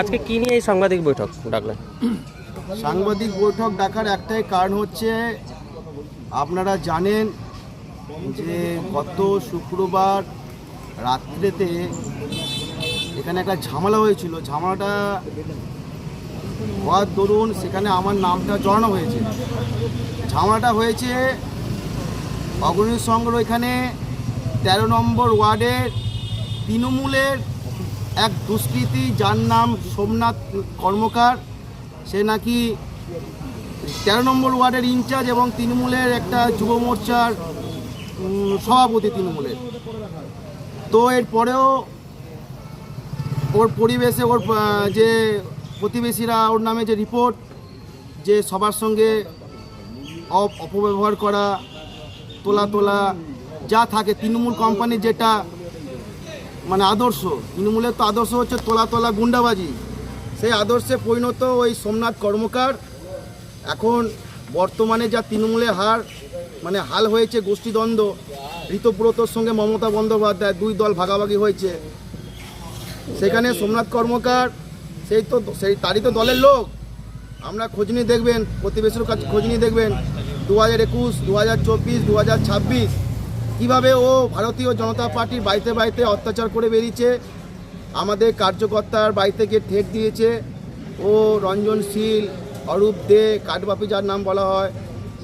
আজকে কি নিয়ে এই সাংবাদিক বৈঠক ডাকলেন? সাংবাদিক বৈঠক ডাকার একটাই কারণ হচ্ছে, আপনারা জানেন যে গত শুক্রবার রাত্রিতে এখানে একটা ঝামেলা হয়েছিল। ঝামেলাটা হওয়ার দরুন সেখানে আমার নামটা জড়ানো হয়েছে। ঝামেলাটা হয়েছে অগ্রণী সংঘর এখানে 13 নম্বর ওয়ার্ডের তৃণমূলের এক দুষ্কৃতী, যার নাম সোমনাথ কর্মকার। সে নাকি 13 নম্বর ওয়ার্ডের ইনচার্জ এবং তৃণমূলের একটা যুব মোর্চার সভাপতি তৃণমূলের। তো এরপরেও ওর পরিবেশে ওর যে প্রতিবেশীরা ওর নামে যে রিপোর্ট, যে সবার সঙ্গে অপব্যবহার করা, তোলা যা থাকে তৃণমূল কোম্পানির যেটা মানে আদর্শ, তৃণমূলের তো আদর্শ হচ্ছে তোলা গুন্ডাবাজি। সেই আদর্শে পরিণত ওই সোমনাথ কর্মকার এখন বর্তমানে যা তৃণমূলে হাল হয়েছে, গোষ্ঠীদ্বন্দ্ব, ঋতব্রতর সঙ্গে মমতা বন্দ্যোপাধ্যায়, দুই দল ভাগাভাগি হয়েছে। সেখানে সোমনাথ কর্মকার সেই তারই তো দলের লোক। আমরা খোঁজ নিয়ে দেখবেন, প্রতিবেশীর কাছে খোঁজ নিয়ে দেখবেন 2021, 2024, 2026 কীভাবে ও ভারতীয় জনতা পার্টির বাড়িতে অত্যাচার করে বেরিয়েছে। আমাদের কার্যকর্তার বাড়িতে গিয়ে ঠেট দিয়েছে। ও রঞ্জন শীল, অরূপ দে, কাঠবাপি যার নাম বলা হয়,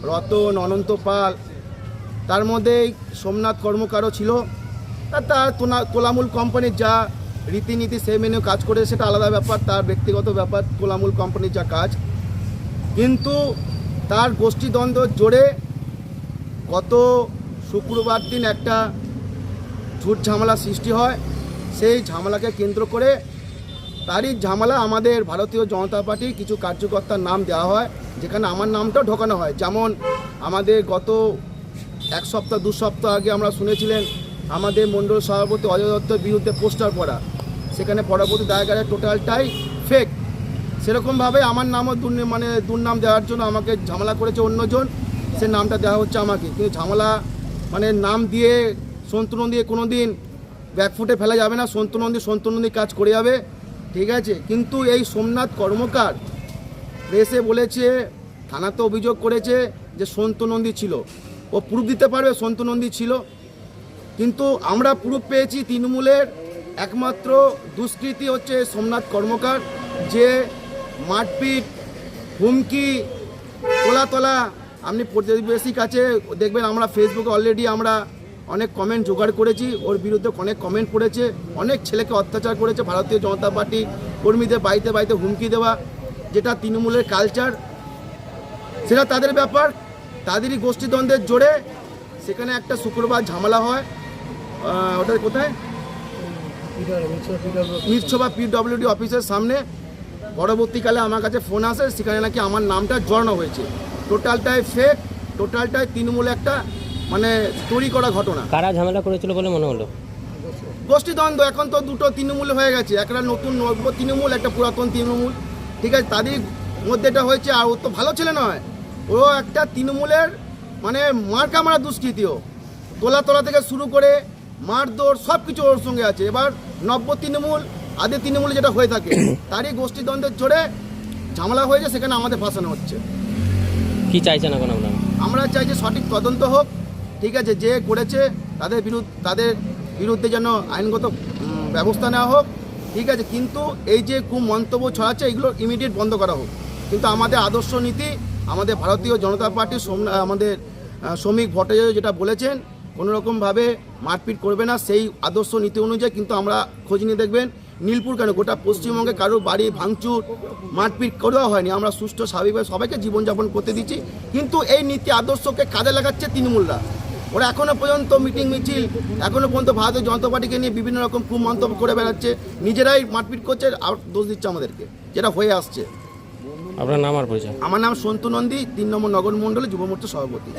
রতন, অনন্ত পাল, তার মধ্যেই সোমনাথ কর্মকারও ছিল। তার তোলামূল কোম্পানির যা রীতিনীতি সে মেনে কাজ করে সেটা আলাদা ব্যাপার, তার ব্যক্তিগত ব্যাপার, তোলামূল কোম্পানির যা কাজ। কিন্তু তার গোষ্ঠীদ্বন্দ্ব জোরে গত শুক্রবার দিন একটা ঝুট ঝামেলা সৃষ্টি হয়। সেই ঝামেলাকে কেন্দ্র করে, তারই ঝামেলা আমাদের ভারতীয় জনতা পার্টির কিছু কার্যকর্তার নাম দেওয়া হয়, যেখানে আমার নামটাও ঢোকানো হয়। যেমন আমাদের গত 1 সপ্তাহ 2 সপ্তাহ আগে আমরা শুনেছিলেন আমাদের মণ্ডল সভাপতি অজয় দত্তের বিরুদ্ধে পোস্টার পড়া, সেখানে পরবর্তী দায়গারে টোটালটাই ফেক। সেরকমভাবে আমার নামও দুর্নাম দেওয়ার জন্য আমাকে ঝামেলা করেছে অন্যজন, সে নামটা দেওয়া হচ্ছে আমাকে। কিন্তু ঝামেলা নাম দিয়ে সন্তু নন্দী কোনো দিন ব্যাকফুটে ফেলা যাবে না। সন্তু নন্দী কাজ করে যাবে, ঠিক আছে। কিন্তু এই সোমনাথ কর্মকার প্রেসে বলেছে, থানাতে অভিযোগ করেছে যে সন্তু নন্দী ছিল। ও প্রুফ দিতে পারবে সন্তু নন্দী ছিল, কিন্তু আমরা প্রুফ পেয়েছি তৃণমূলের একমাত্র দুষ্কৃতী হচ্ছে সোমনাথ কর্মকার, যে মারপিট, হুমকি, তোলা আপনি প্রতিবেশীর কাছে দেখবেন। আমরা ফেসবুকে অলরেডি আমরা অনেক কমেন্ট জোগাড় করেছি, ওর বিরুদ্ধে অনেক কমেন্ট পড়েছে। অনেক ছেলেকে অত্যাচার করেছে ভারতীয় জনতা পার্টি কর্মীদের বাড়িতে হুমকি দেওয়া, যেটা তৃণমূলের কালচার, সেটা তাদের ব্যাপার। তাদেরই গোষ্ঠীদ্বন্দ্বের জোরে সেখানে একটা শুক্রবার ঝামেলা হয়। ওটা কোথায়? মিরসভা PWD অফিসের সামনে। পরবর্তীকালে আমার কাছে ফোন আসে, সেখানে নাকি আমার নামটা জড়ানো হয়েছে। টোটালটাই ফেক, টোটালটাই তৃণমূলে একটা তৈরি করা ঘটনা। কারা ঝামেলা করেছিল বলে মনে হলো? গোষ্ঠীদ্বন্দ্ব। এখন তো দুটো তৃণমূল হয়ে গেছে, একটা নতুন নব্য তৃণমূল, একটা পুরাতন তৃণমূল, ঠিক আছে। তাদের মধ্যে এটা হয়েছে। আর ও তো ভালো ছেলে নয়, ও একটা তৃণমূলের মার্কা মারা দুষ্কৃতীও। তোলা থেকে শুরু করে মারধর সব কিছু ওর সঙ্গে আছে। এবার নব্য তৃণমূল, আদি তৃণমূল যেটা হয়ে থাকে, তারই গোষ্ঠীদ্বন্দ্বের জোরে ঝামেলা হয়েছে, সেখানে আমাদের ফাঁসানো হচ্ছে। কি চাইছেন এখন আপনারা? আমরা চাই যে সঠিক তদন্ত হোক, ঠিক আছে। যে করেছে তাদের বিরুদ্ধে যেন আইনগত ব্যবস্থা নেওয়া হোক, ঠিক আছে। কিন্তু এই যে মন্তব্য ছড়াচ্ছে, এগুলো ইমিডিয়েট বন্ধ করা হোক। কিন্তু আমাদের আদর্শ নীতি, আমাদের ভারতীয় জনতা পার্টির আমাদের শ্রমিক ভট্টাচার্য যেটা বলেছেন, কোনোরকমভাবে মারপিট করবে না, সেই আদর্শ নীতি অনুযায়ী। কিন্তু আমরা খোঁজ নিয়ে দেখবেন নীলপুর কেন গোটা পশ্চিমবঙ্গে কারোর বাড়ি ভাঙচুর, মারপিট করা হয়নি। আমরা সুষ্ঠু স্বাভাবিকভাবে সবাইকে জীবনযাপন করতে দিচ্ছি। কিন্তু এই নীতি আদর্শকে কাজে লাগাচ্ছে তৃণমূলরা। ওরা এখনও পর্যন্ত মিটিং মিছিল, এখনও পর্যন্ত ভারতীয় জনতা পার্টিকে নিয়ে বিভিন্ন রকম মন্তব্য করে বেড়াচ্ছে, নিজেরাই মারপিট করছে, আর দোষ দিচ্ছে আমাদেরকে, যেটা হয়ে আসছে। আপনার নাম আর পরিচয়? আমার নাম সন্তু নন্দী, 3 নম্বর নগর মণ্ডলে যুব মোর্চা সভাপতি।